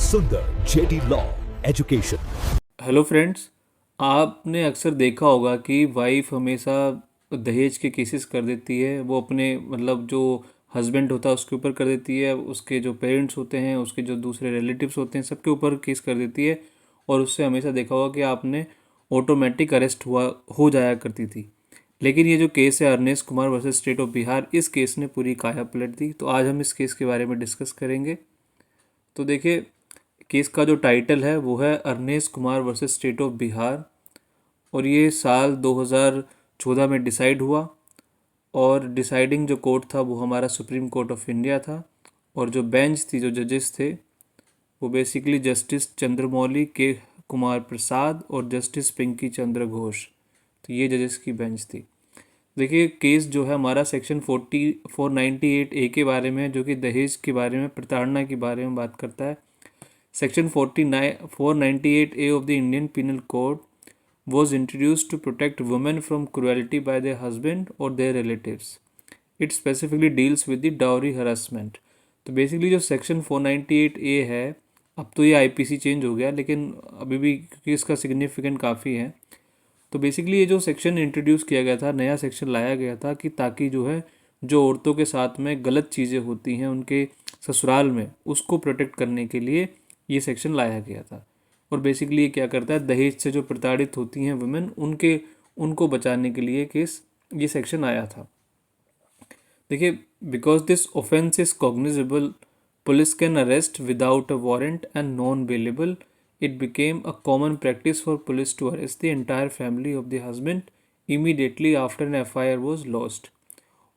सुंदर JD law education. Hello friends, आपने अक्सर देखा होगा कि वाइफ हमेशा दहेज के केसेस कर देती है। वो अपने मतलब जो हस्बैंड होता है उसके ऊपर कर देती है, उसके जो पेरेंट्स होते हैं, उसके जो दूसरे रिलेटिव्स होते हैं, सबके ऊपर केस कर देती है। और उससे हमेशा देखा होगा कि आपने ऑटोमेटिक अरेस्ट हुआ हो जाया करती थी। लेकिन ये जो केस है Arnesh Kumar versus state of Bihar, इस केस ने पूरी काया पलट दी। तो आज हम इस केस के बारे में डिस्कस करेंगे। तो देखिए, केस का जो टाइटल है वो है Arnesh Kumar versus state of Bihar, और ये साल 2014 में डिसाइड हुआ। और डिसाइडिंग जो कोर्ट था वो हमारा सुप्रीम कोर्ट ऑफ इंडिया था। और जो बेंच थी, जो जजेस थे, वो बेसिकली जस्टिस चंद्रमौली के कुमार प्रसाद और जस्टिस पिंकी चंद्र घोष। तो ये जजेस की बेंच थी। देखिए, केस जो है हमारा सेक्शन 498A के बारे में है, जो कि दहेज के बारे में, प्रताड़ना के बारे में बात करता है। Section 498A of the Indian Penal Code was introduced to protect women from cruelty by their husband or their relatives. It specifically deals with the dowry harassment. तो बेसिकली जो सेक्शन 498A है, अब तो ये आईपीसी चेंज हो गया, लेकिन अभी भी क्योंकि इसका सिग्निफिकेंट काफ़ी है, तो बेसिकली ये जो सेक्शन इंट्रोड्यूस किया गया था, नया सेक्शन लाया गया था कि ताकि जो है, जो औरतों के साथ में गलत चीज़ें होती हैं उनके ससुराल में, उसको प्रोटेक्ट करने के लिए ये सेक्शन लाया गया था। और बेसिकली ये क्या करता है, दहेज से जो प्रताड़ित होती हैं वुमेन, उनको बचाने के लिए ये सेक्शन आया था। देखिए, because this offence is cognizable, police can arrest without a warrant and non bailable, it became a common practice for police to arrest the entire family of the husband immediately after an FIR was lodged,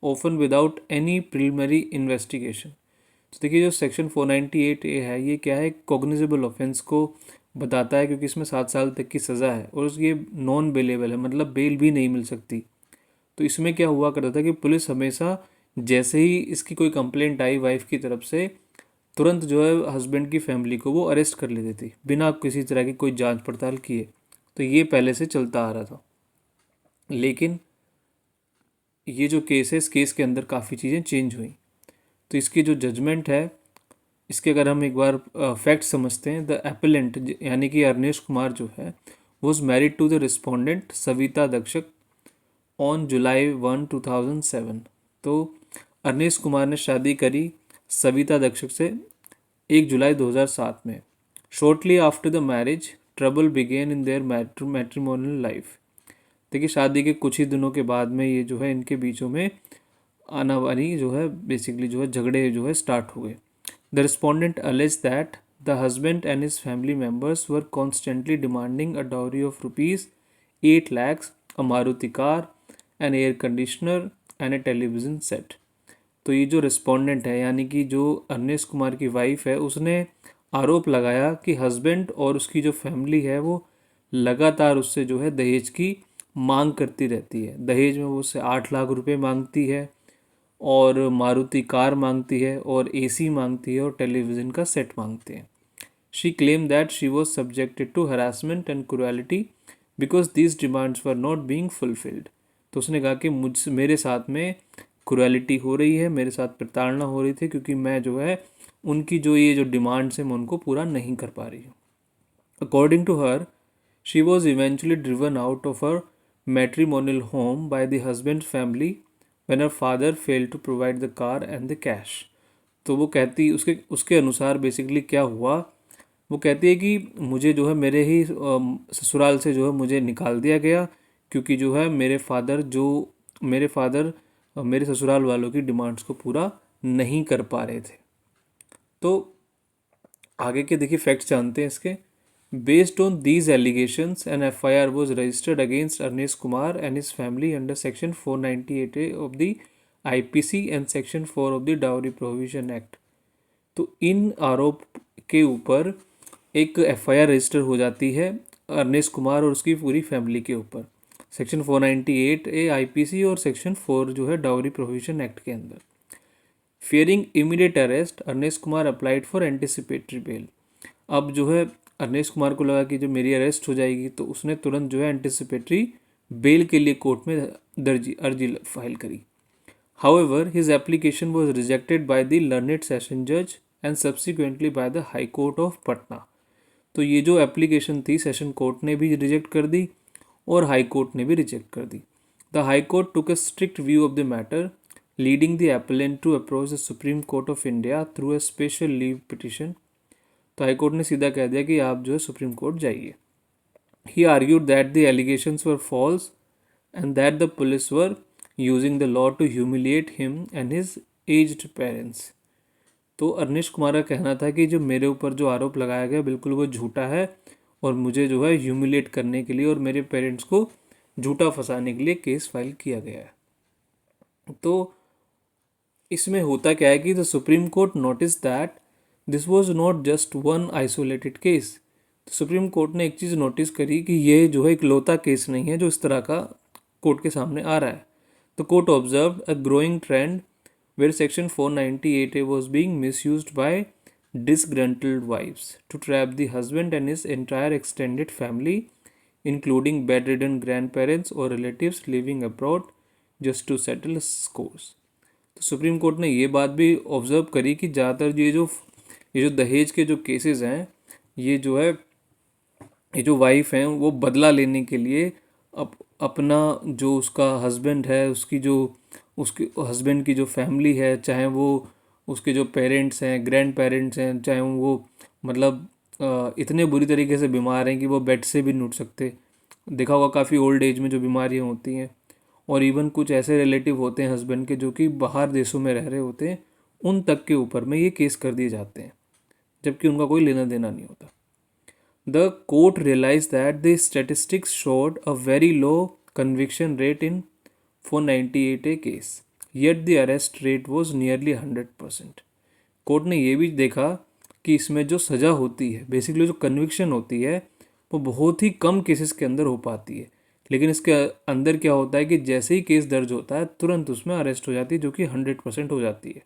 often without any preliminary investigation. तो देखिए, जो section 498A है, ये क्या है, cognizable offence को बताता है, क्योंकि इसमें 7 साल तक की सज़ा है और ये नॉन बेलेबल है, मतलब बेल भी नहीं मिल सकती। तो इसमें क्या हुआ करता था कि पुलिस हमेशा जैसे ही इसकी कोई कंप्लेंट आई वाइफ की तरफ से, तुरंत जो है हस्बैंड की फैमिली को वो अरेस्ट कर लेती थी बिना किसी तरह की कोई जांच पड़ताल किए। तो ये पहले से चलता आ रहा था। लेकिन ये जो केस है, इस केस के अंदर काफ़ी चीज़ें चेंज हुई। तो इसकी जो जजमेंट है, इसके अगर हम एक बार फैक्ट समझते हैं, द एपेलेंट यानी कि अरनेश कुमार जो है, was married to the respondent Savita Dakshak on July 1, 2007। तो अरनेश कुमार ने शादी करी सविता दक्षक से 1 जुलाई 2007 में। Shortly after the marriage, trouble began in their matrimonial life. देखिए, शादी के कुछ ही दिनों के बाद में ये जो है, इनके बीचों में आनावानी जो है, बेसिकली जो है, झगड़े जो है स्टार्ट हो गए। The respondent alleged that the husband and his family members were constantly demanding a dowry of rupees 8 lakhs, a Maruti car, an air conditioner and a television set. तो ये जो रिस्पोंडेंट है, यानी कि जो अरनेश कुमार की वाइफ है, उसने आरोप लगाया कि हस्बैंड और उसकी जो फैमिली है वो लगातार उससे जो है दहेज की मांग करती रहती है। दहेज में वो उससे 8 लाख रुपए मांगती है, और मारुति कार मांगती है, और एसी मांगती है, और टेलीविज़न का सेट मांगते हैं। She claim that she was subjected to harassment and cruelty because these demands were not being fulfilled. तो उसने कहा कि मेरे साथ में क्रुएलिटी हो रही है, मेरे साथ प्रताड़ना हो रही थी, क्योंकि मैं जो है उनकी ये जो डिमांड्स हैं मैं उनको पूरा नहीं कर पा रही हूँ। According to her, she was eventually driven out of her matrimonial home by the husband family when her father failed to provide the car and the cash। तो वो कहती, उसके उसके अनुसार बेसिकली क्या हुआ, वो कहती है कि मुझे जो है मेरे ही ससुराल से जो है मुझे निकाल दिया गया, क्योंकि जो है मेरे फादर मेरे ससुराल वालों की डिमांड्स को पूरा नहीं कर पा रहे थे। तो आगे के देखिए फैक्ट्स जानते हैं इसके। Based on these allegations an FIR was registered against Arnesh Kumar and his family under section 498A of the IPC and section 4 of the Dowry Prohibition Act। तो इन आरोप के ऊपर एक FIR रजिस्टर हो जाती है अरनेश कुमार और उसकी पूरी फैमिली के ऊपर, सेक्शन 498A IPC और सेक्शन 4 जो है डाउरी प्रोहिबिशन एक्ट के अंदर। Fearing immediate arrest, Arnesh Kumar applied for anticipatory bell. अब जो है अरनेश कुमार को लगा कि जो मेरी अरेस्ट हो जाएगी, तो उसने तुरंत जो है एंटिसिपेटरी बेल के लिए कोर्ट में अर्जी फाइल करी। However his application was rejected by the learned session जज and subsequently by the high court of Patna. तो ये जो एप्लीकेशन थी सेशन कोर्ट ने भी रिजेक्ट कर दी और हाई कोर्ट ने भी रिजेक्ट कर दी। The high court took a strict view of the matter, leading the appellant to approach the supreme court of India through a special leave petition. तो high court ने सीधा कह दिया कि आप जो है सुप्रीम कोर्ट जाइए। He argued that the allegations were false and that the police were using the law to humiliate him and his aged parents। तो अरनिश कुमार का कहना था कि जो मेरे ऊपर जो आरोप लगाया गया बिल्कुल वो झूठा है और मुझे जो है ह्यूमिलेट करने के लिए और मेरे पेरेंट्स को झूठा फंसाने के लिए केस फाइल किया गया है। तो इसमें होता क्या है कि the supreme court notice that this was not just one isolated case. तो सुप्रीम कोर्ट ने एक चीज़ नोटिस करी कि ये जो है एक लौता केस नहीं है जो इस तरह का कोर्ट के सामने आ रहा है। तो court observe a growing trend where section 498A was being misused by disgruntled wives to trap the husband and his entire extended family, including bedridden grandparents or relatives living abroad, just to settle scores। तो supreme court ने ये बात भी observe करी कि ज़्यादातर ये जो दहेज के जो केसेस हैं, ये जो है ये जो वाइफ हैं वो बदला लेने के लिए अपना जो उसका हस्बैंड है उसके हस्बैंड की जो फैमिली है, चाहे वो उसके जो पेरेंट्स हैं, ग्रैंड पेरेंट्स हैं, चाहे वो मतलब इतने बुरी तरीके से बीमार हैं कि वो बेड से भी नहीं उठ सकते। देखा होगा काफ़ी ओल्ड एज में जो बीमारियां होती हैं, और इवन कुछ ऐसे रिलेटिव होते हैं हस्बैंड के जो कि बाहर देशों में रह रहे होते हैं, उन तक के ऊपर में ये केस कर दिए जाते हैं जबकि उनका कोई लेना देना नहीं होता। The court realized that the statistics showed a very low conviction rate in 498A case, yet the arrest rate was nearly 100%। Court ने ये भी देखा कि इसमें जो सज़ा होती है, बेसिकली जो कन्विक्शन होती है, वो बहुत ही कम केसेस के अंदर हो पाती है, लेकिन इसके अंदर क्या होता है कि जैसे ही केस दर्ज होता है तुरंत उसमें अरेस्ट हो जाती है, जो कि 100% हो जाती है।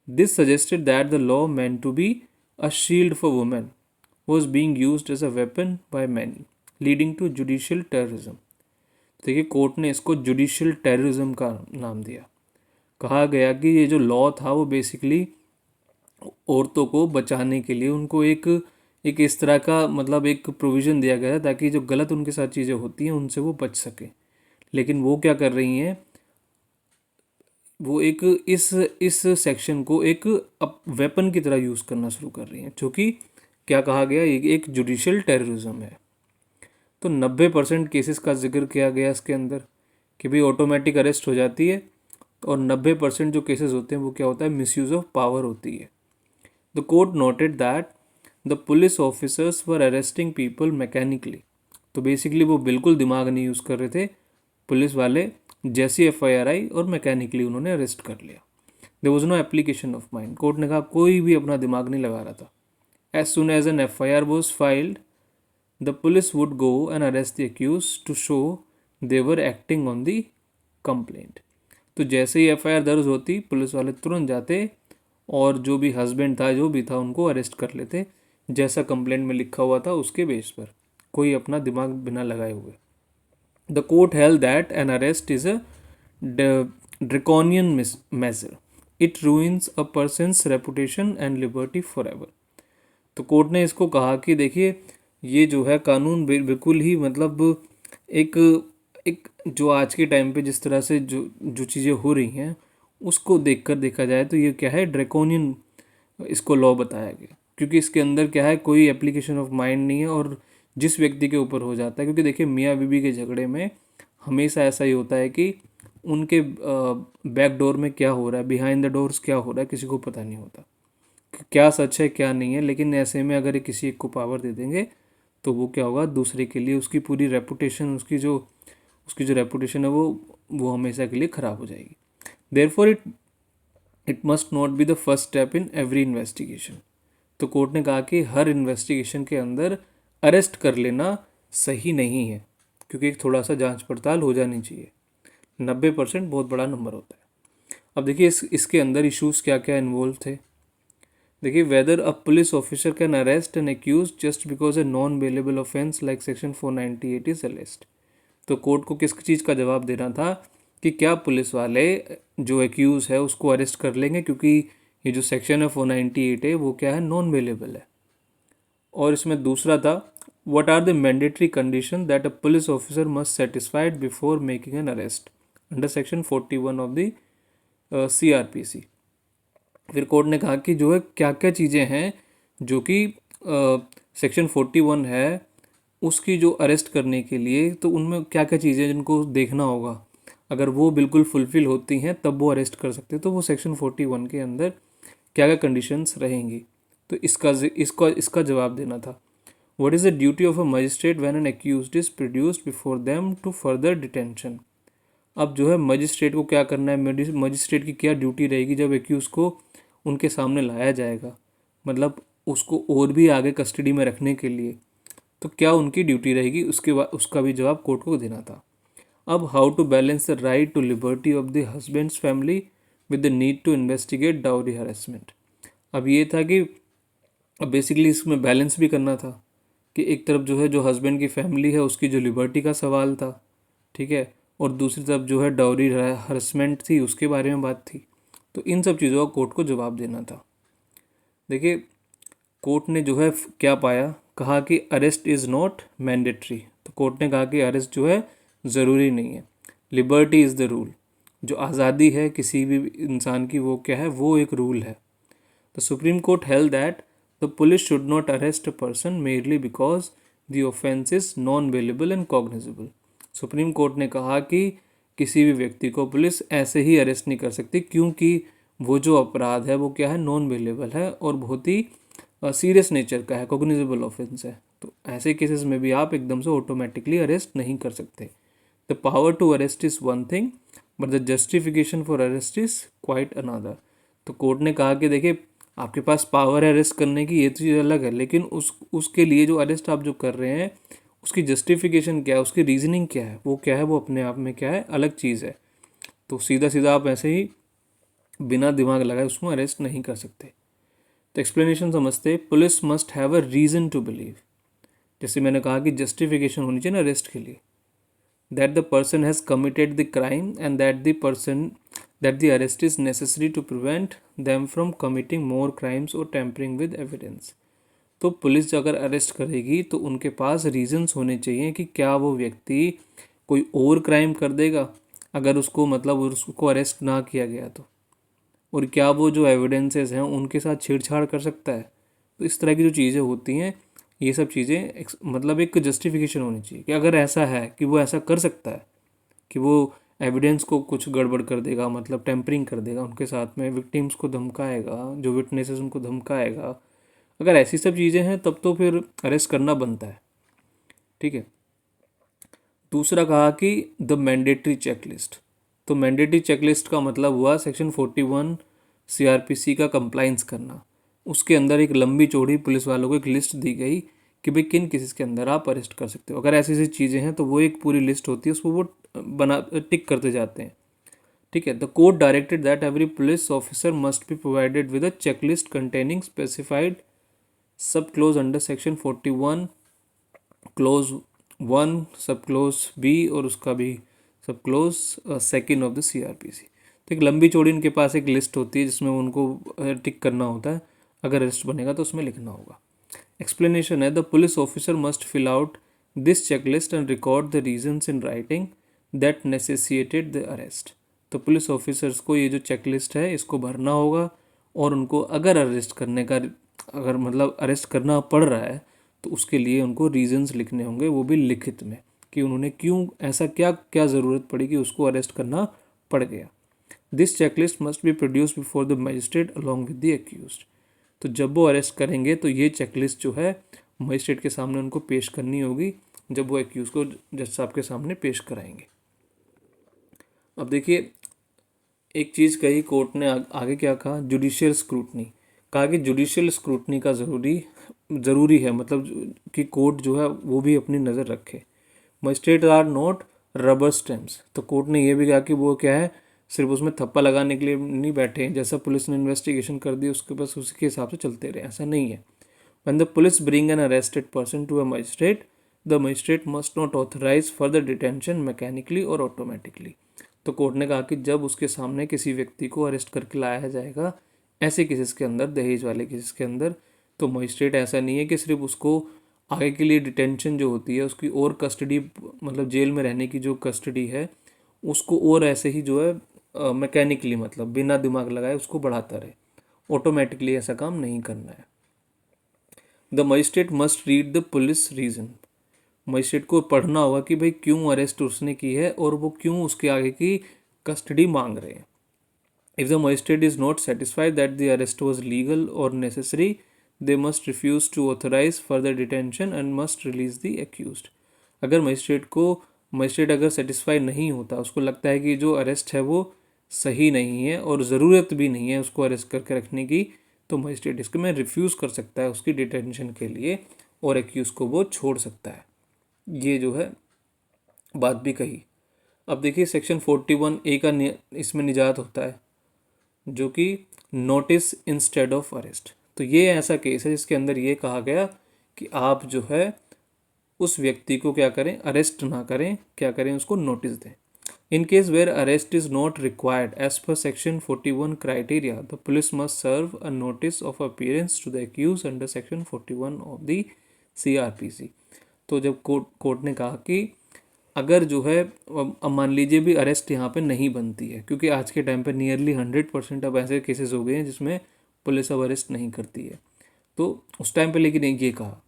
This suggested that the law meant to be a shield for women was being used as a weapon by many, leading to judicial terrorism। देखिए कोर्ट ने इसको जुडिशियल टेररिज्म का नाम दिया। कहा गया कि ये जो लॉ था वो बेसिकली औरतों को बचाने के लिए उनको एक इस तरह का मतलब एक प्रोविज़न दिया गया था ताकि जो गलत उनके साथ चीज़ें होती हैं उनसे वो बच सके। लेकिन वो क्या कर रही हैं, वो एक इस सेक्शन को एक वेपन की तरह यूज़ करना शुरू कर रही हैं, जो कि क्या कहा गया, एक जुडिशियल टेररिज्म है। तो 90% केसेस का जिक्र किया गया इसके अंदर कि भाई ऑटोमेटिक अरेस्ट हो जाती है, और 90% जो केसेस होते हैं वो क्या होता है, मिसयूज़ ऑफ पावर होती है। The court noted that the police officers were arresting people mechanically. तो बेसिकली वो बिल्कुल दिमाग नहीं यूज़ कर रहे थे पुलिस वाले, जैसी FIR आई और मैकेनिकली उन्होंने अरेस्ट कर लिया। There was no application of mind. Court ने कहा कोई भी अपना दिमाग नहीं लगा रहा था। As soon as an FIR was filed, the police would go and arrest the accused to show they were acting on the complaint। तो जैसे ही FIR दर्ज होती पुलिस वाले तुरंत जाते और जो भी हस्बैंड था जो भी था उनको अरेस्ट कर लेते, जैसा कंप्लेंट में लिखा हुआ था उसके बेस पर, कोई अपना दिमाग बिना लगाए हुए। The court held that an arrest is a draconian measure। It ruins a person's reputation and liberty forever। तो कोर्ट ने इसको कहा कि देखिए ये जो है कानून बिल्कुल ही मतलब एक एक जो आज के टाइम पे जिस तरह से जो चीज़ें हो रही हैं उसको देखकर देखा जाए तो ये क्या है, ड्रैकोनियन इसको लॉ बताया गया, क्योंकि इसके अंदर क्या है, कोई एप्लीकेशन ऑफ माइंड नहीं है और जिस व्यक्ति के ऊपर हो जाता है। क्योंकि देखिए मियाँ बीबी के झगड़े में हमेशा ऐसा ही होता है कि उनके बैक डोर में क्या हो रहा है, बिहाइंड द डोर्स क्या हो रहा है, किसी को पता नहीं होता क्या सच है क्या नहीं है। लेकिन ऐसे में अगर किसी एक को पावर दे देंगे तो वो क्या होगा, दूसरे के लिए उसकी पूरी रेपुटेशन, उसकी जो रेपुटेशन है वो हमेशा के लिए ख़राब हो जाएगी। Therefore it must not be the first step in every investigation. तो कोर्ट ने कहा कि हर इन्वेस्टिगेशन के अंदर अरेस्ट कर लेना सही नहीं है, क्योंकि एक थोड़ा सा जांच पड़ताल हो जानी चाहिए। 90% बहुत बड़ा नंबर होता है। अब देखिए इसके अंदर इश्यूज़ क्या क्या इन्वॉल्व थे। देखिए whether a police officer can arrest an accuse just because a non bailable offence like section 498 is arrest. तो कोर्ट को किस चीज़ का जवाब देना था कि क्या पुलिस वाले जो एक्यूज़ है उसको अरेस्ट कर लेंगे क्योंकि ये जो सेक्शन है 498 है वो क्या है, नॉन बेलेबल है। और इसमें दूसरा था, what are the mandatory condition that a police officer must satisfied before making an arrest under section 41 of the CRPC। फिर कोर्ट ने कहा कि जो है क्या क्या चीज़ें हैं जो कि सेक्शन 41 है उसकी जो अरेस्ट करने के लिए, तो उनमें क्या क्या चीज़ें जिनको देखना होगा, अगर वो बिल्कुल फुलफिल होती हैं तब वो अरेस्ट कर सकते हैं। तो वो सेक्शन 41 के अंदर क्या क्या कंडीशंस रहेंगी, तो इसका जवाब देना था। What is the duty of a magistrate when an accused is produced before them to further detention. अब जो है मजिस्ट्रेट को क्या करना है, मजिस्ट्रेट की क्या ड्यूटी रहेगी जब एक्यूज को उनके सामने लाया जाएगा, मतलब उसको और भी आगे कस्टडी में रखने के लिए, तो क्या उनकी ड्यूटी रहेगी, उसके बाद उसका भी जवाब कोर्ट को देना था। अब how to balance the right to liberty of the husband's family with the need to investigate dowry harassment. अब ये था कि अब बेसिकली इसमें बैलेंस भी करना था कि एक तरफ जो है जो हस्बैंड की फैमिली है उसकी जो लिबर्टी का सवाल था, ठीक है, और दूसरी तरफ जो है डाउरी हरसमेंट थी उसके बारे में बात थी। तो इन सब चीज़ों का कोर्ट को जवाब देना था। देखिए कोर्ट ने जो है क्या पाया, कहा कि अरेस्ट इज़ नॉट मैंडेटरी। तो कोर्ट ने कहा कि अरेस्ट जो है ज़रूरी नहीं है, लिबर्टी इज़ द रूल। जो आज़ादी है किसी भी इंसान की वो क्या है, वो एक रूल है। The supreme court held that the police should not arrest a person merely because the offence is non bailable and cognizable. Supreme court ने कहा कि किसी भी व्यक्ति को पुलिस ऐसे ही अरेस्ट नहीं कर सकती क्योंकि वो जो अपराध है वो क्या है, नॉन बेलेबल है और बहुत ही सीरियस नेचर का है, कॉग्निजेबल ऑफेंस है। तो ऐसे केसेस में भी आप एकदम से ऑटोमेटिकली अरेस्ट नहीं कर सकते। The power to arrest is one thing but the justification for arrest is quite another. तो कोर्ट ने कहा कि देखिए आपके पास पावर है अरेस्ट करने की, ये तो चीज़ अलग है, लेकिन उसके लिए जो अरेस्ट आप जो कर रहे हैं उसकी जस्टिफिकेशन क्या है, उसकी रीजनिंग क्या है, वो क्या है, वो अपने आप में क्या है, अलग चीज़ है। तो सीधा सीधा आप ऐसे ही बिना दिमाग लगाए उसको अरेस्ट नहीं कर सकते। तो एक्सप्लेनेशन समझते, police must have a reason to believe, जैसे मैंने कहा कि जस्टिफिकेशन होनी चाहिए ना अरेस्ट के लिए, that the person has committed the crime and that the arrest is necessary to prevent them from committing more crimes or tampering with evidence। तो पुलिस अगर अरेस्ट करेगी तो उनके पास रीजंस होने चाहिए कि क्या वो व्यक्ति कोई और क्राइम कर देगा अगर उसको मतलब उसको अरेस्ट ना किया गया तो, और क्या वो जो एविडेंसेस हैं उनके साथ छेड़छाड़ कर सकता है। तो इस तरह की जो चीज़ें होती हैं ये सब चीज़ें मतलब एक जस्टिफिकेशन होनी चाहिए कि अगर ऐसा है कि वो ऐसा कर सकता है कि वो एविडेंस को कुछ गड़बड़ कर देगा, मतलब टेम्परिंग कर देगा उनके साथ में, विक्टिम्स को धमकाएगा, जो विटनेसेस उनको धमकाएगा, अगर ऐसी सब चीज़ें हैं तब तो फिर अरेस्ट करना बनता है, ठीक है। दूसरा कहा कि द मैंडेटरी चेकलिस्ट। तो मैंडेटरी चेकलिस्ट का मतलब हुआ सेक्शन 41 CRPC का कंप्लाइंस करना। उसके अंदर एक लंबी चौड़ी पुलिस वालों को एक लिस्ट दी गई कि भाई किन केसेस के अंदर आप अरेस्ट कर सकते हो। अगर ऐसी ऐसी चीज़ें हैं तो वो एक पूरी लिस्ट होती है, उसको वो बना टिक करते जाते हैं, ठीक है। The court directed that every police officer must be provided with a checklist containing specified सब क्लोज अंडर सेक्शन 41 क्लोज 1 सब क्लोज B और उसका भी सब क्लोज 2 ऑफ द CRPC। तो एक लंबी चौड़ी इनके पास एक लिस्ट होती है जिसमें उनको टिक करना होता है, अगर अरेस्ट बनेगा तो उसमें लिखना होगा। एक्सप्लेनेशन है, the police officer must fill out this checklist and record the reasons in writing that necessitated the arrest. तो पुलिस ऑफिसर्स को ये जो चेकलिस्ट है इसको भरना होगा और उनको अगर अरेस्ट करने का अगर मतलब अरेस्ट करना पड़ रहा है तो उसके लिए उनको रीजंस लिखने होंगे, वो भी लिखित में, कि उन्होंने क्यों ऐसा क्या क्या ज़रूरत पड़ी कि उसको अरेस्ट करना पड़ गया। This checklist must be produce before the magistrate along with the accused. तो जब वो अरेस्ट करेंगे तो ये चेकलिस्ट जो है मजिस्ट्रेट के सामने उनको पेश करनी होगी जब वो एक्यूज को जज साहब के सामने पेश कराएंगे। अब देखिए एक चीज़ कही कोर्ट ने आगे क्या कहा, जुडिशियल स्क्रूटनी। कहा कि जुडिशियल स्क्रूटनी का ज़रूरी है, मतलब कि कोर्ट जो है वो भी अपनी नज़र रखे। Magistrates are not rubber stamps. तो कोर्ट ने ये भी कहा कि वो क्या है, सिर्फ उसमें थप्पा लगाने के लिए नहीं बैठे हैं, जैसा पुलिस ने इन्वेस्टिगेशन कर दी उसके बस उसके हिसाब से चलते रहे, ऐसा नहीं है। When the police bring an arrested person to a magistrate, the magistrate must not authorise further detention mechanically और ऑटोमेटिकली। तो कोर्ट ने कहा कि जब उसके सामने किसी व्यक्ति को अरेस्ट करके लाया जाएगा ऐसे केसेस के अंदर, दहेज वाले केसेस के अंदर, तो मजिस्ट्रेट ऐसा नहीं है कि सिर्फ उसको आगे के लिए डिटेंशन जो होती है उसकी और कस्टडी, मतलब जेल में रहने की जो कस्टडी है उसको और ऐसे ही जो है मैकेनिकली, मतलब बिना दिमाग लगाए उसको बढ़ाता रहे। ऑटोमेटिकली ऐसा काम नहीं करना है। The magistrate must read the police reason. Magistrate को पढ़ना होगा कि भाई क्यों अरेस्ट उसने की है और वो क्यों उसके आगे की कस्टडी मांग रहे हैं। If the magistrate is not satisfied that the arrest was legal or necessary, they must refuse to authorize further detention and must release the accused. अगर मजिस्ट्रेट अगर सेटिस्फाई नहीं होता, उसको लगता है कि जो अरेस्ट है वो सही नहीं है और ज़रूरत भी नहीं है उसको अरेस्ट करके रखने की, तो मजिस्ट्रेट इसको में रिफ्यूज़ कर सकता है उसकी डिटेंशन के लिए और एक्यूज़ को वो छोड़ सकता है। ये जो है बात भी कही। अब देखिए सेक्शन 41A का इसमें निजात होता है जो कि नोटिस इंस्टेड ऑफ अरेस्ट। तो ये ऐसा केस है जिसके अंदर ये कहा गया कि आप जो है उस व्यक्ति को क्या करें, अरेस्ट ना करें, क्या करें, उसको नोटिस दें। In case where arrest is not required as per section 41 criteria, the police must serve a notice of appearance to the accuse under section 41 of the CRPC। तो जब कोर्ट ने कहा कि अगर जो है, अब मान लीजिए भी अरेस्ट यहाँ पे नहीं बनती है, क्योंकि आज के टाइम पे नियरली 100% अब ऐसे केसेस हो गए हैं जिसमें पुलिस अब अरेस्ट नहीं करती है। तो उस टाइम पे लेकिन ये कहा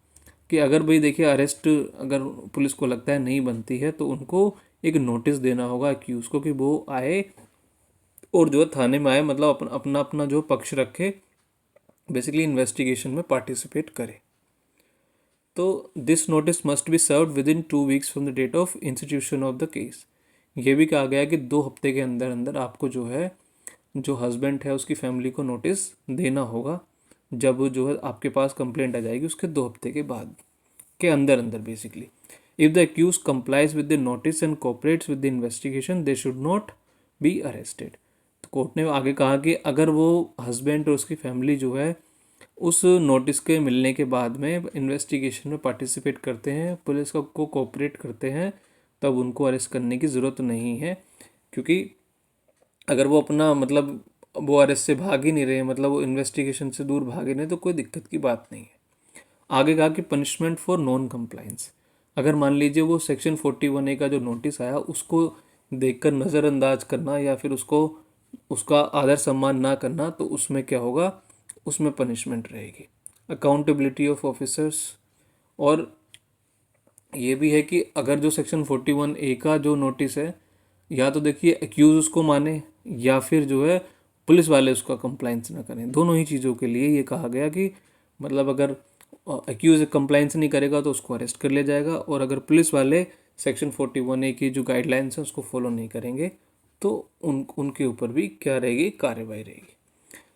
कि अगर भाई देखिए अरेस्ट अगर पुलिस को लगता है नहीं बनती है तो उनको एक नोटिस देना होगा अक्यूज़ को कि वो आए और जो है थाने में आए, मतलब अपना अपना जो पक्ष रखे, बेसिकली इन्वेस्टिगेशन में पार्टिसिपेट करे। तो this notice must be serve within 2 weeks from the date of institution of the case. ये भी कहा गया कि 2 हफ्ते के अंदर अंदर आपको जो है, जो हस्बैंड है उसकी फैमिली को नोटिस देना होगा। जब जो है आपके पास कंप्लेंट आ जाएगी उसके 2 हफ्ते के बाद के अंदर अंदर basically. If the accuse complies with the notice and cooperates with the investigation they should not be arrested. तो कोर्ट ने आगे कहा कि अगर वो हस्बैंड और उसकी फैमिली जो है उस नोटिस के मिलने के बाद में इन्वेस्टिगेशन में पार्टिसिपेट करते हैं, पुलिस को कोऑपरेट करते हैं, तब उनको अरेस्ट करने की ज़रूरत नहीं है। क्योंकि अगर वो अपना मतलब वो अरेस्ट से भाग ही नहीं रहे, मतलब वो इन्वेस्टिगेशन से दूर भागे नहीं, तो कोई दिक्कत की बात नहीं है। आगे कहा कि पनिशमेंट फॉर नॉन कंप्लाइंस। अगर मान लीजिए वो सेक्शन 41A का जो नोटिस आया उसको देखकर नज़रअंदाज करना या फिर उसको उसका आदर सम्मान ना करना, तो उसमें क्या होगा, उसमें पनिशमेंट रहेगी। Accountability of officers. और ये भी है कि अगर जो सेक्शन 41A का जो नोटिस है, या तो देखिए एक्यूज़ उसको माने या फिर जो है पुलिस वाले उसका कंप्लाइंस ना करें। दोनों ही चीज़ों के लिए ये कहा गया कि मतलब अगर एक्यूज़ कंप्लाइंस नहीं करेगा तो उसको अरेस्ट कर लिया जाएगा, और अगर पुलिस वाले सेक्शन 41A की जो गाइडलाइंस हैं उसको फॉलो नहीं करेंगे तो उनके ऊपर भी क्या रहेगी, कार्रवाई रहेगी।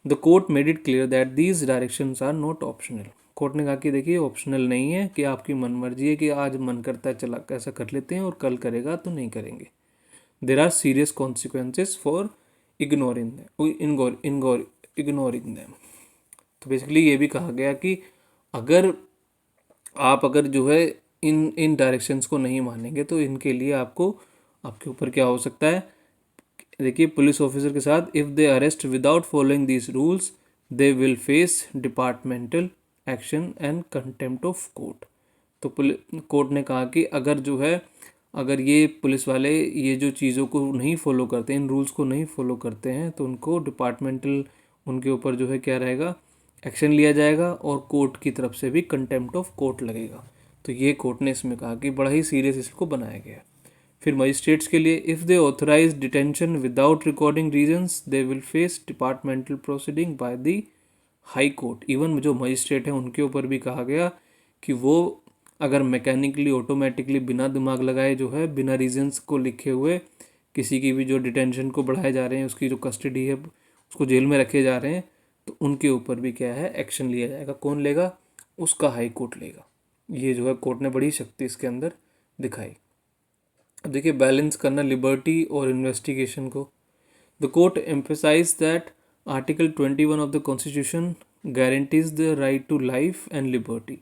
The court made it clear that these directions are not optional. Court ने कहा कि देखिए ऑप्शनल नहीं है कि आपकी मनमर्जी है कि आज मन करता है चला ऐसा कर लेते हैं और कल करेगा तो नहीं करेंगे। There are serious consequences for ignoring them. तो बेसिकली ये भी कहा गया कि अगर आप अगर जो है इन डायरेक्शंस को नहीं मानेंगे तो इनके लिए आपके ऊपर क्या हो सकता है। देखिए पुलिस ऑफिसर के साथ if they arrest without following these rules they will face departmental action and contempt of court. तो कोर्ट ने कहा कि अगर जो है, अगर ये पुलिस वाले ये जो चीज़ों को नहीं फॉलो करते, इन रूल्स को नहीं फॉलो करते हैं, तो उनको डिपार्टमेंटल, उनके ऊपर जो है क्या रहेगा, एक्शन लिया जाएगा और कोर्ट की तरफ से भी कंटेम्प्ट ऑफ कोर्ट लगेगा। तो ये कोर्ट ने इसमें कहा कि बड़ा ही सीरियस इसको बनाया गया। फिर मजिस्ट्रेट्स के लिए if they authorise detention without recording reasons they will face departmental proceeding by the high court. Even जो मजिस्ट्रेट हैं उनके ऊपर भी कहा गया कि वो अगर मैकेनिकली ऑटोमेटिकली बिना दिमाग लगाए जो है, बिना रीजंस को लिखे हुए किसी की भी जो डिटेंशन को बढ़ाए जा रहे हैं, उसकी जो कस्टडी है उसको जेल में रखे जा रहे हैं, तो उनके ऊपर भी क्या है, एक्शन लिया जाएगा। कौन लेगा, उसका हाई कोर्ट लेगा। ये जो है कोर्ट ने बड़ी शक्ति इसके अंदर दिखाई। अब देखिए बैलेंस करना लिबर्टी और इन्वेस्टिगेशन को। The court emphasise that article 21 of the constitution guarantees the right to life and liberty.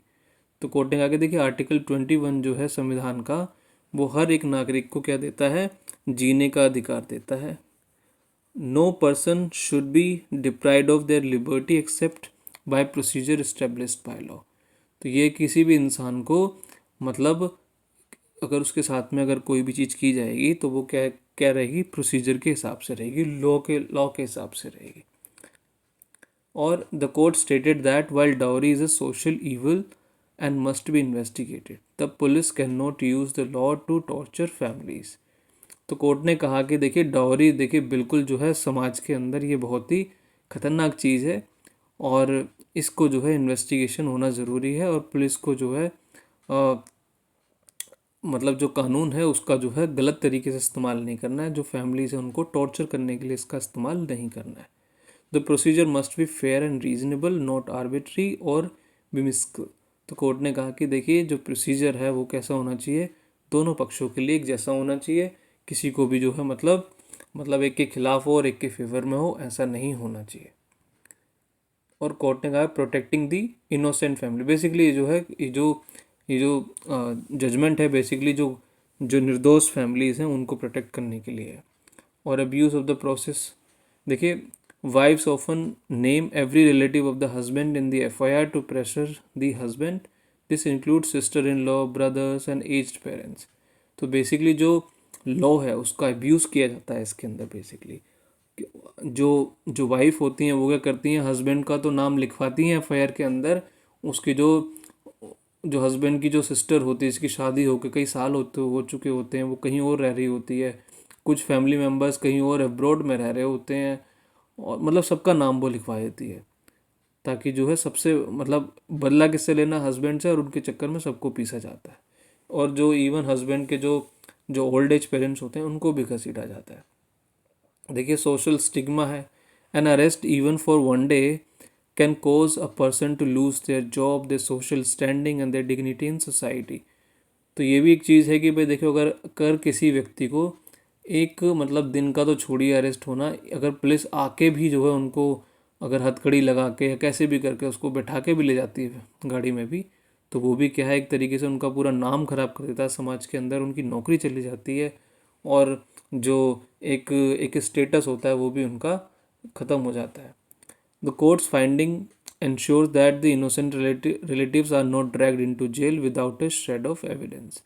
तो कोर्ट ने कहा कि देखिए आर्टिकल 21 जो है संविधान का, वो हर एक नागरिक को क्या देता है, जीने का अधिकार देता है। No person should be deprived of their liberty except by procedure established by law. तो ये किसी भी इंसान को मतलब अगर उसके साथ में अगर कोई भी चीज़ की जाएगी तो वो क्या क्या रहेगी, प्रोसीजर के हिसाब से रहेगी, लॉ के हिसाब से रहेगी। और the court stated that while dowry is a social evil and must be investigated the police can not use the law to torture families. तो कोर्ट ने कहा कि देखिए डाउरी देखिए बिल्कुल जो है समाज के अंदर ये बहुत ही खतरनाक चीज़ है और इसको जो है इन्वेस्टिगेशन होना ज़रूरी है और पुलिस को जो है मतलब जो कानून है उसका जो है गलत तरीके से इस्तेमाल नहीं करना है, जो फैमिली है उनको टॉर्चर करने के लिए इसका इस्तेमाल नहीं करना है। The procedure must be fair and reasonable not arbitrary और बिमिस्कल। तो कोर्ट ने कहा कि देखिए जो प्रोसीजर है वो कैसा होना चाहिए, दोनों पक्षों के लिए एक जैसा होना चाहिए, किसी को भी जो है मतलब एक के खिलाफ हो और एक के फेवर में हो, ऐसा नहीं होना चाहिए। और कोर्ट ने कहा प्रोटेक्टिंग दी इनोसेंट फैमिली। बेसिकली ये जो जजमेंट है बेसिकली जो जो निर्दोष फैमिलीज हैं उनको प्रोटेक्ट करने के लिए है। और अब्यूज़ ऑफ द प्रोसेस, देखिए wife's often name every relative of the husband in the FIR to pressure the husband. This include sister in law, brothers and aged parents. तो बेसिकली जो लॉ है उसका अब्यूज़ किया जाता है इसके अंदर। बेसिकली जो जो वाइफ होती हैं वो क्या करती हैं, हस्बैंड का तो नाम लिखवाती हैं एफआईआर के अंदर, उसके जो जो हस्बैंड की जो सिस्टर होती है इसकी शादी होकर कई साल हो चुके होते हैं, वो कहीं और रह रही होती है, कुछ फैमिली मेम्बर्स कहीं और अब्रॉड में रह रहे होते हैं और मतलब सबका नाम वो लिखवा देती है ताकि जो है सबसे मतलब बदला किससे लेना, हस्बैंड से, और उनके चक्कर में सबको पीसा जाता है। और जो इवन हस्बैंड के जो जो ओल्ड एज पेरेंट्स होते हैं उनको भी घसीटा जाता है। देखिए सोशल स्टिग्मा है, an arrest even for one day can cause a person to lose their job, their social standing and their dignity in society. तो ये भी एक चीज़ है कि भाई देखो अगर किसी व्यक्ति को एक मतलब दिन का तो छोड़िए अरेस्ट होना, अगर पुलिस आके भी जो है उनको अगर हथकड़ी लगा के या कैसे भी करके उसको बैठा के भी ले जाती है गाड़ी में भी, तो वो भी क्या है एक तरीके से उनका पूरा नाम खराब कर देता है समाज के अंदर, उनकी नौकरी चली जाती है और जो एक एक स्टेटस होता है वो भी उनका ख़त्म हो जाता है। The courts finding ensures that the innocent relatives are not dragged into jail without a shred of evidence।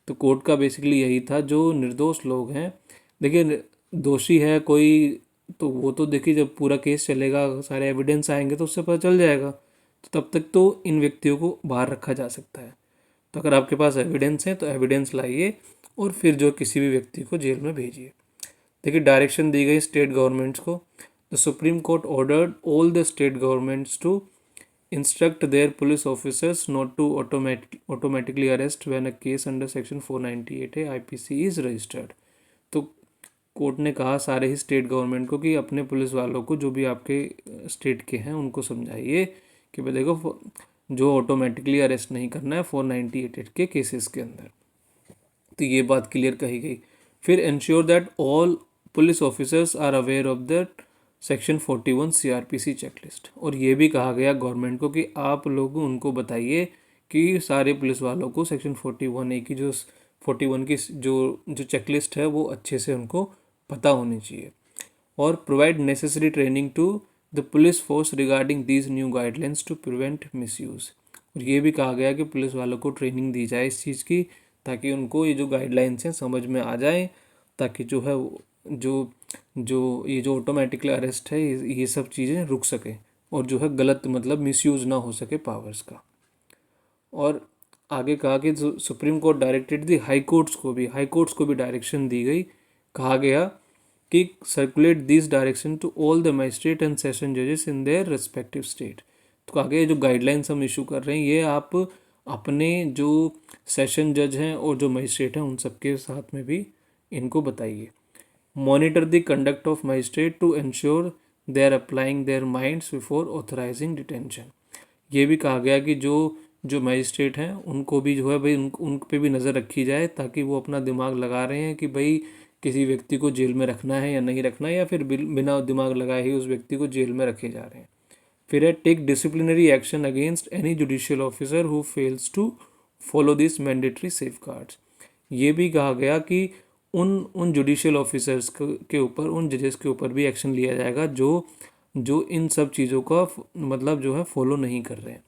तो कोर्ट का बेसिकली यही था, जो निर्दोष लोग हैं, देखिए दोषी है कोई तो वो तो देखिए जब पूरा केस चलेगा सारे एविडेंस आएंगे तो उससे पता चल जाएगा, तो तब तक तो इन व्यक्तियों को बाहर रखा जा सकता है। तो अगर आपके पास एविडेंस है तो एविडेंस लाइए और फिर जो किसी भी व्यक्ति को जेल में भेजिए। देखिए डायरेक्शन दी गई स्टेट गवर्नमेंट्स को। The supreme court ordered all the state governments to instruct their police officers not to automatically arrest when a case under section 498A IPC is registered। तो कोर्ट ने कहा सारे ही स्टेट गवर्नमेंट को कि अपने police वालों को जो भी आपके स्टेट के हैं उनको समझाइए कि भाई देखो जो ऑटोमेटिकली अरेस्ट नहीं करना है 498 के केसेस के अंदर। तो ये बात क्लियर कही गई। फिर ensure that all police officers are aware of that section 41 CRPC checklist. और ये भी कहा गया गवर्नमेंट को कि आप लोग उनको बताइए कि सारे पुलिस वालों को सेक्शन 41A की जो 41 की जो जो चेकलिस्ट है वो अच्छे से उनको पता होनी चाहिए। और provide necessary training to the police force regarding these new guidelines to prevent misuse. और ये भी कहा गया कि पुलिस वालों को ट्रेनिंग दी जाए इस चीज़ की ताकि उनको ये जो गाइडलाइंस हैं समझ में आ जाए, ताकि जो है जो जो ये जो ऑटोमेटिकली अरेस्ट है ये सब चीज़ें रुक सके और जो है गलत मतलब मिसयूज़ ना हो सके पावर्स का। और आगे कहा कि supreme court directed the high courts को भी डायरेक्शन दी गई। कहा गया कि circulate this direction to all the magistrate and session जजेस इन देयर रिस्पेक्टिव स्टेट। तो आगे जो गाइडलाइंस हम इशू कर रहे हैं ये आप अपने जो सेशन जज हैं और जो मजिस्ट्रेट हैं उन सबके साथ में भी इनको बताइए। Monitor the conduct of magistrate to ensure they are applying their minds before authorising detention. ये भी कहा गया कि जो जो मजिस्ट्रेट हैं उनको भी जो है भाई उन पे भी नज़र रखी जाए ताकि वो अपना दिमाग लगा रहे हैं कि भाई किसी व्यक्ति को जेल में रखना है या नहीं रखना है, या फिर बिना दिमाग लगाए ही उस व्यक्ति को जेल में रखे जा रहे हैं। फिर है take disciplinary action against any judicial officer who fails to follow this mandatory safeguards. ये भी कहा गया कि उन जुडिशियल ऑफिसर्स के ऊपर, उन जजेस के ऊपर भी एक्शन लिया जाएगा जो जो इन सब चीज़ों का मतलब जो है फॉलो नहीं कर रहे हैं,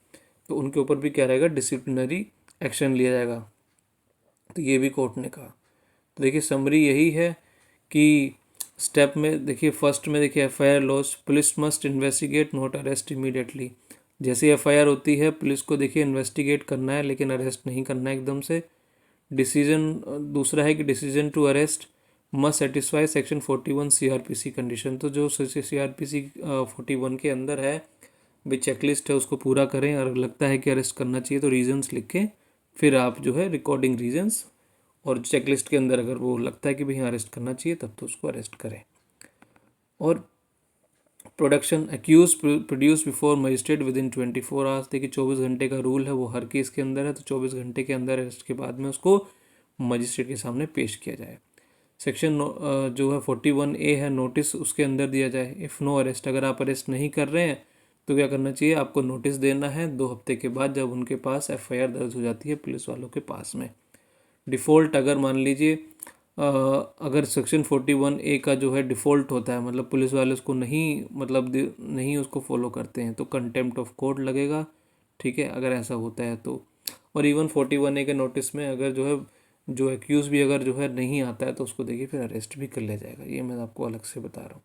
तो उनके ऊपर भी क्या रहेगा, डिसिप्लिनरी एक्शन लिया जाएगा। तो ये भी कोर्ट ने कहा। तो देखिए समरी यही है कि स्टेप में देखिए, फर्स्ट में देखिए FIR loss, police must investigate not arrest immediately. जैसे एफआईआर होती है पुलिस को देखिए इन्वेस्टिगेट करना है, लेकिन अरेस्ट नहीं करना है एकदम से। डिसीजन दूसरा है कि decision to arrest must satisfy section 41 CrPC condition. तो जो सीआरपीसी 41 के अंदर है भी चेकलिस्ट है उसको पूरा करें, और लगता है कि अरेस्ट करना चाहिए तो रीजंस लिख के फिर आप जो है रिकॉर्डिंग रीजंस, और चेकलिस्ट के अंदर अगर वो लगता है कि भाई अरेस्ट करना चाहिए तब तो उसको अरेस्ट करें। और production accuse produce before magistrate within 24 hours. देखिए 24 घंटे का रूल है वो हर केस के अंदर है, तो 24 घंटे के अंदर अरेस्ट के बाद में उसको मजिस्ट्रेट के सामने पेश किया जाए। सेक्शन जो है 41A है, नोटिस उसके अंदर दिया जाए। इफ़ नो अरेस्ट, अगर आप अरेस्ट नहीं कर रहे हैं तो क्या करना चाहिए, आपको नोटिस देना है 2 हफ्ते के बाद, जब उनके पास एफआईआर दर्ज हो जाती है पुलिस वालों के पास में। डिफ़ॉल्ट, अगर मान लीजिए अगर सेक्शन 41A का जो है डिफ़ॉल्ट होता है, मतलब पुलिस वाले उसको नहीं मतलब नहीं उसको फॉलो करते हैं, तो कंटेम्प्ट ऑफ कोर्ट लगेगा, ठीक है, अगर ऐसा होता है तो। और इवन 41A के नोटिस में अगर जो है जो एक्यूज़ भी अगर जो है नहीं आता है तो उसको देखिए फिर अरेस्ट भी कर लिया जाएगा। ये मैं आपको अलग से बता रहा हूँ।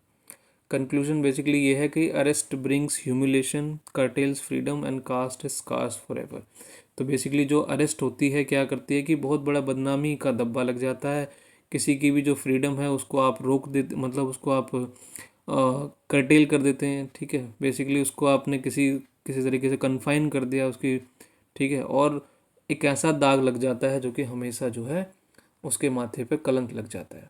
कंक्लूजन बेसिकली ये है कि arrest brings humiliation, curtails freedom and cast scars forever. तो बेसिकली जो अरेस्ट होती है क्या करती है कि बहुत बड़ा बदनामी का धब्बा लग जाता है, किसी की भी जो फ्रीडम है उसको आप रोक देते, मतलब उसको आप कर्टेल कर देते हैं, ठीक है, बेसिकली उसको आपने किसी किसी तरीके से कन्फाइन कर दिया उसकी, ठीक है, और एक ऐसा दाग लग जाता है जो कि हमेशा जो है उसके माथे पे कलंक लग जाता है।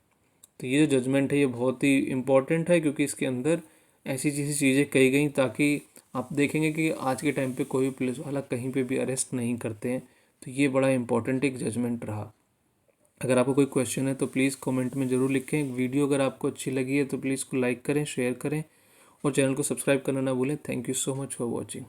तो ये जो जजमेंट है ये बहुत ही इम्पॉर्टेंट है, क्योंकि इसके अंदर ऐसी चीज़ें कही गई ताकि आप देखेंगे कि आज के टाइम पे कोई पुलिस वाला कहीं पे भी अरेस्ट नहीं करते हैं। तो ये बड़ा इंपॉर्टेंट एक जजमेंट रहा। अगर आपको कोई क्वेश्चन है तो प्लीज़ कमेंट में ज़रूर लिखें। वीडियो अगर आपको अच्छी लगी है तो प्लीज़ को लाइक करें, शेयर करें, और चैनल को सब्सक्राइब करना ना भूलें। Thank you so much for watching.